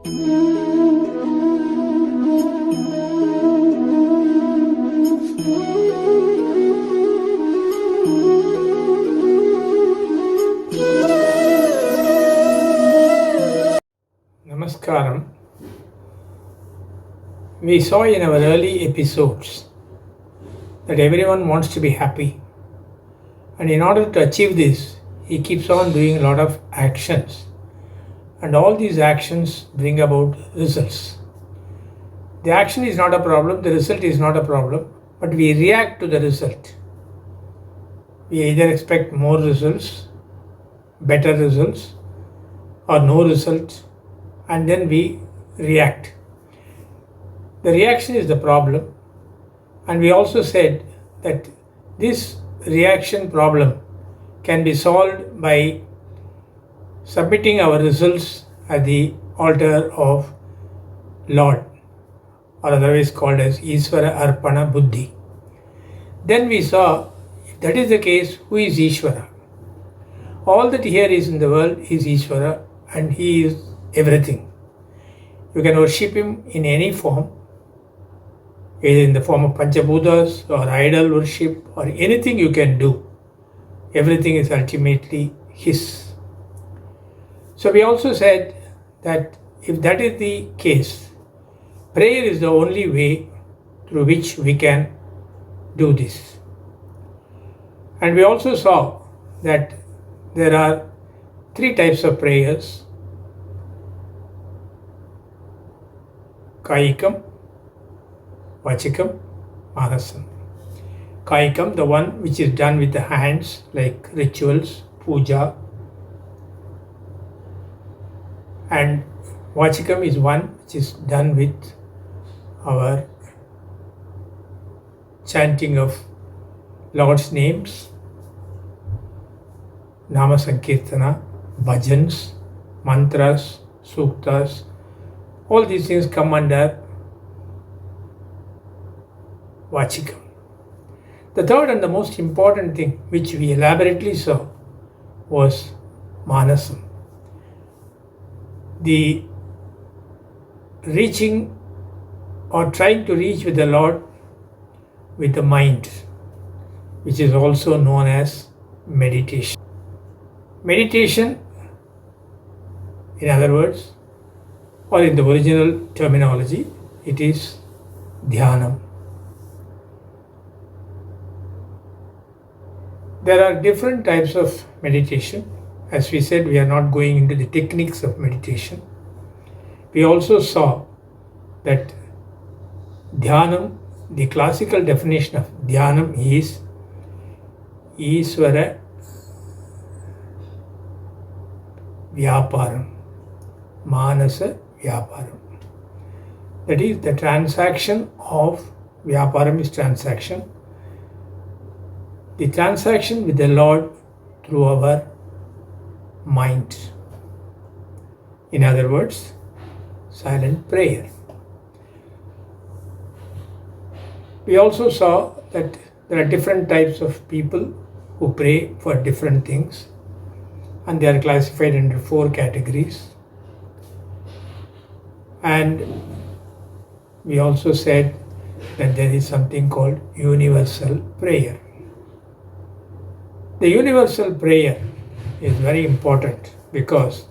Namaskaram. We saw in our early episodes that everyone wants to be happy, and in order to achieve this, he keeps on doing a lot of actions, and all these actions bring about results. The action is not a problem, the result is not a problem, but we react to the result. We either expect more results, better results, or no results, and then we react. The reaction is the problem, and we also said that this reaction problem can be solved by submitting our results at the altar of Lord, or otherwise called as Eshwara Arpana Buddhi. Then we saw, if that is the case, who is Eshwara? All that here is in the world is Eshwara, and he is everything. You can worship him in any form, either in the form of Panchabhutas or idol worship or anything you can do. Everything is ultimately his. So we also said that if that is the case, prayer is the only way through which we can do this. And we also saw that there are three types of prayers: Kayikam, Vachikam, Manasam. Kayikam, the one which is done with the hands, like rituals, puja. And Vachikam is one which is done with our chanting of Lord's names, Nama Sankirtana, bhajans, mantras, suktas. All these things come under Vachikam. The third and the most important thing which we elaborately saw was Manasam. The reaching or trying to reach with the Lord with the mind, which is also known as meditation. Meditation, in other words, or in the original terminology, it is Dhyanam. There are different types of meditation. As we said, we are not going into the techniques of meditation. We also saw that Dhyanam, the classical definition of Dhyanam is Eshwara Vyaparam, Manasa Vyaparam. That is, the transaction of Vyaparam is transaction. The transaction with the Lord through our mind. In other words, silent prayer. We also saw that there are different types of people who pray for different things, and they are classified into 4 categories. And we also said that there is something called universal prayer. The universal prayer is very important because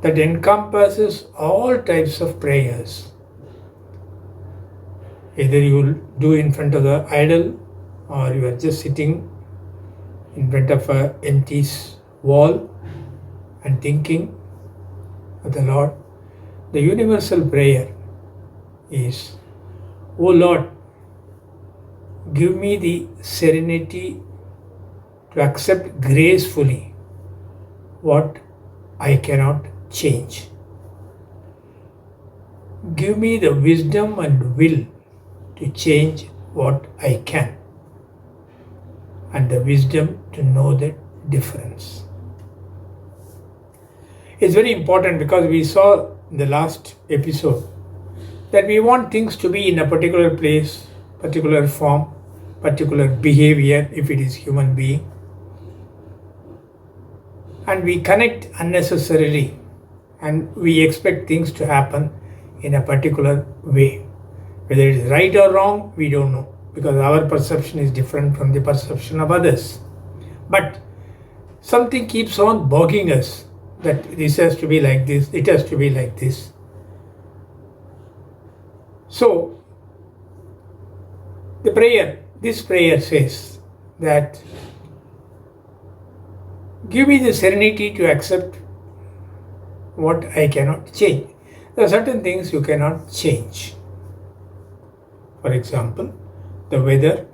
that encompasses all types of prayers. Either you will do in front of the idol, or you are just sitting in front of an empty wall and thinking of the Lord. The universal prayer is, "O Lord, give me the serenity to accept gracefully what I cannot change. Give me the wisdom and will to change what I can, and the wisdom to know the difference." It's very important because we saw in the last episode that we want things to be in a particular place, particular form, particular behavior if it is human being. And we connect unnecessarily and we expect things to happen in a particular way. Whether it is right or wrong, we don't know, because our perception is different from the perception of others. But something keeps on bugging us that this has to be like this, it has to be like this. So, this prayer says that give me the serenity to accept what I cannot change. There are certain things you cannot change. For example, the weather.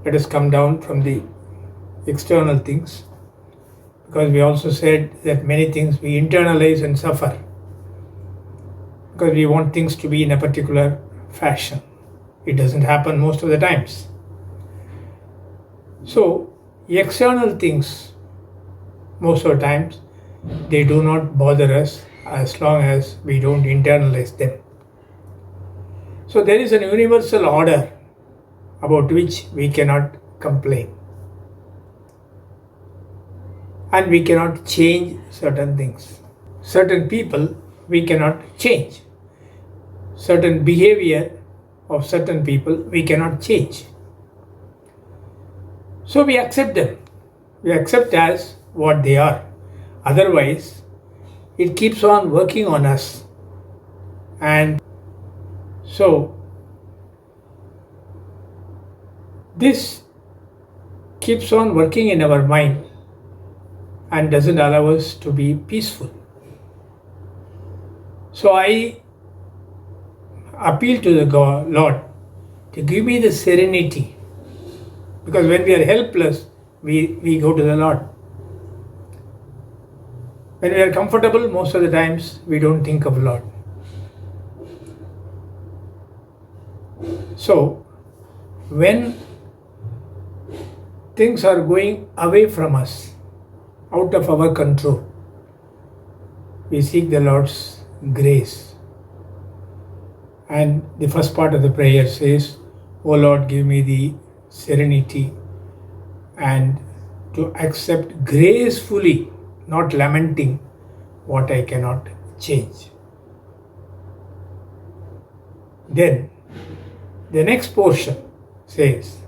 Let us come down from the external things, because we also said that many things we internalize and suffer because we want things to be in a particular fashion. It doesn't happen most of the times. So, external things, most of the times, they do not bother us as long as we don't internalize them. So there is an universal order about which we cannot complain. And we cannot change certain things. Certain people we cannot change. Certain behavior of certain people we cannot change. So we accept them. We accept as what they are. Otherwise, it keeps on working on us. And so, this keeps on working in our mind and doesn't allow us to be peaceful. So I appeal to the Lord to give me the serenity, because when we are helpless, we go to the Lord. When we are comfortable, most of the times we don't think of Lord. So, when things are going away from us, out of our control, we seek the Lord's grace. And the first part of the prayer says, "O Lord, give me the serenity and to accept gracefully, not lamenting, what I cannot change." Then, the next portion says,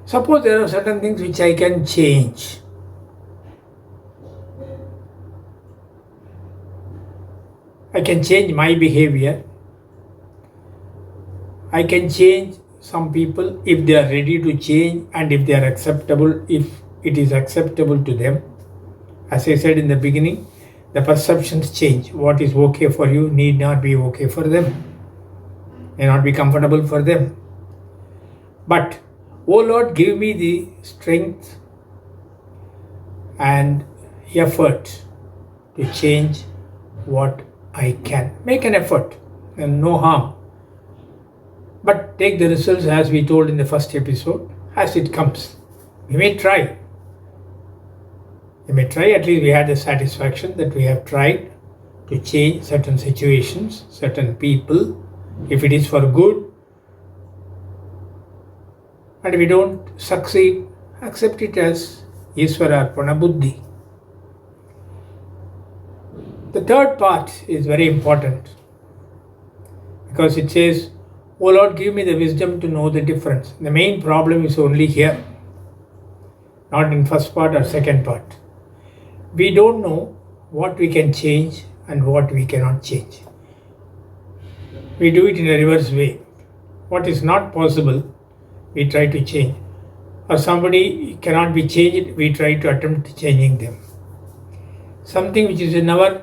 suppose there are certain things which I can change. I can change my behavior. I can change some people if they are ready to change and if they are acceptable, if it is acceptable to them. As I said in the beginning, the perceptions change. What is okay for you need not be okay for them, may not be comfortable for them. But, O Lord, give me the strength and effort to change what I can. Make an effort and no harm. But take the results, as we told in the first episode, as it comes. We may try. We may try, at least we had the satisfaction that we have tried to change certain situations, certain people, if it is for good. And we don't succeed, accept it as Eshwara Buddhi. The third part is very important, because it says, "O Lord, give me the wisdom to know the difference." The main problem is only here, not in first part or second part. We don't know what we can change and what we cannot change. We do it in a reverse way. What is not possible, we try to change. Or somebody cannot be changed, we try to attempt changing them. Something which is in our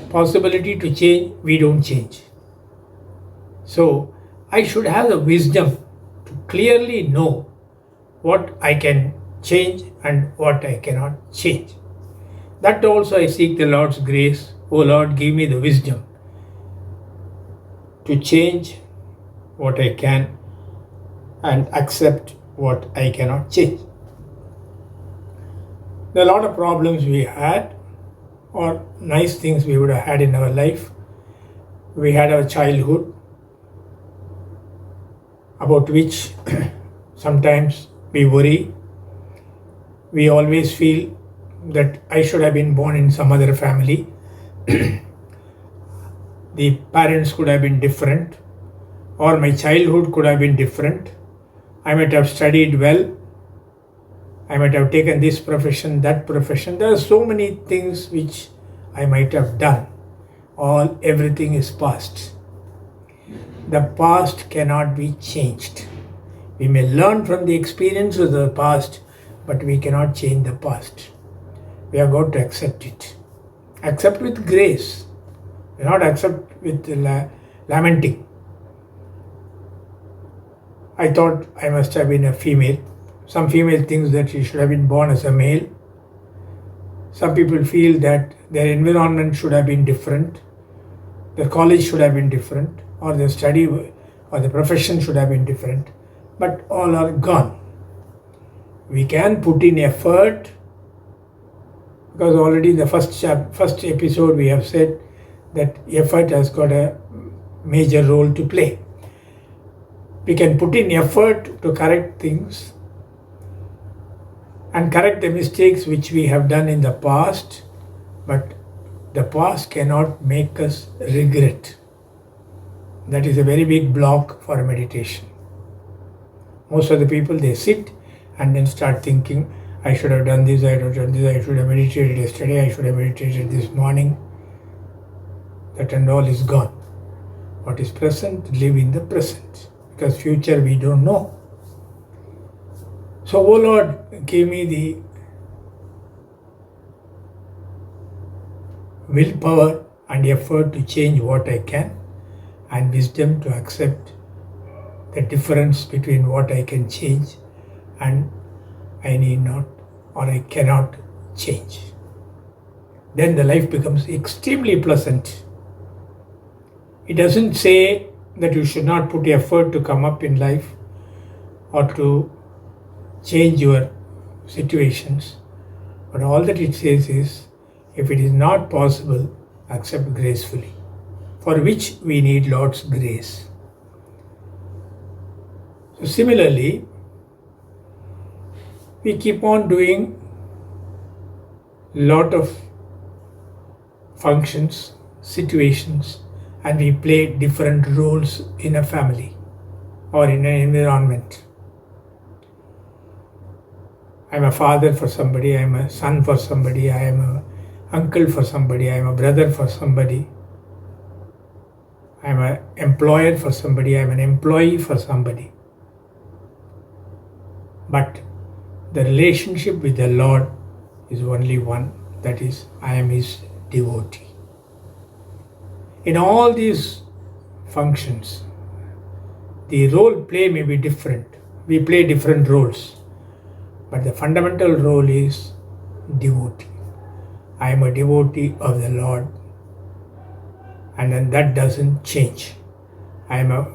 possibility to change, we don't change. So, I should have the wisdom to clearly know what I can change and what I cannot change. That also I seek the Lord's grace. O Lord, give me the wisdom to change what I can and accept what I cannot change. There are a lot of problems we had, or nice things we would have had in our life. We had our childhood, about which sometimes we worry. We always feel that I should have been born in some other family. the parents could have been different, or my childhood could have been different. I might have studied well, I might have taken this profession, that profession. There are so many things which I might have done. Everything is past. The past cannot be changed. We may learn from the experience of the past, but we cannot change the past. We have got to accept it. Accept with grace. Not accept with lamenting. I thought I must have been a female. Some female thinks that she should have been born as a male. Some people feel that their environment should have been different. Their college should have been different. Or their study or the profession should have been different. But all are gone. We can put in effort, because already in the first episode we have said that effort has got a major role to play. We can put in effort to correct things and correct the mistakes which we have done in the past, but the past cannot make us regret. That is a very big block for meditation. Most of the people, they sit and then start thinking, I should have done this, I should have done this, I should have meditated yesterday, I should have meditated this morning. That and all is gone. What is present, live in the present. Because future we don't know. So, O Lord, give me the willpower and effort to change what I can, and wisdom to accept the difference between what I can change and I need not or I cannot change. Then the life becomes extremely pleasant. It doesn't say that you should not put effort to come up in life or to change your situations. But all that it says is, if it is not possible, accept gracefully, for which we need Lord's grace. So similarly, we keep on doing lot of functions, situations, and we play different roles in a family or in an environment. I am a father for somebody, I am a son for somebody, I am an uncle for somebody, I am a brother for somebody, I am an employer for somebody, I am an employee for somebody. But the relationship with the Lord is only one, that is, I am His devotee. In all these functions, the role play may be different. We play different roles. But the fundamental role is devotee. I am a devotee of the Lord. And then that doesn't change. I am a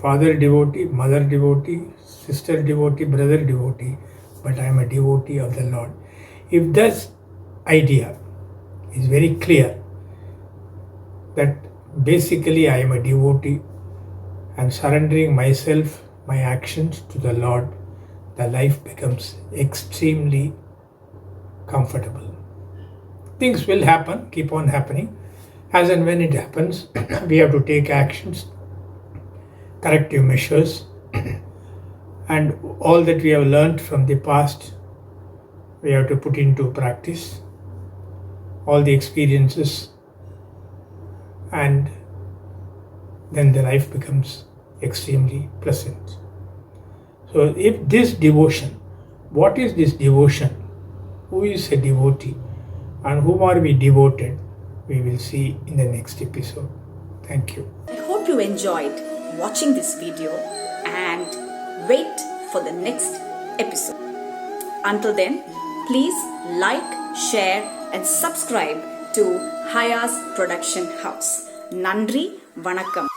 father devotee, mother devotee, sister devotee, brother devotee, but I am a devotee of the Lord. If this idea is very clear, that basically I am a devotee, and surrendering myself, my actions to the Lord, the life becomes extremely comfortable. Things will happen, keep on happening. As and when it happens, we have to take actions, corrective measures, and all that we have learned from the past, we have to put into practice. All the experiences, and then the life becomes extremely pleasant. So if this devotion, what is this devotion? Who is a devotee? And whom are we devoted? We will see in the next episode. Thank you. I hope you enjoyed watching this video and wait for the next episode. Until then, please like, share and subscribe to Haya's Production House. Nandri, Vanakkam.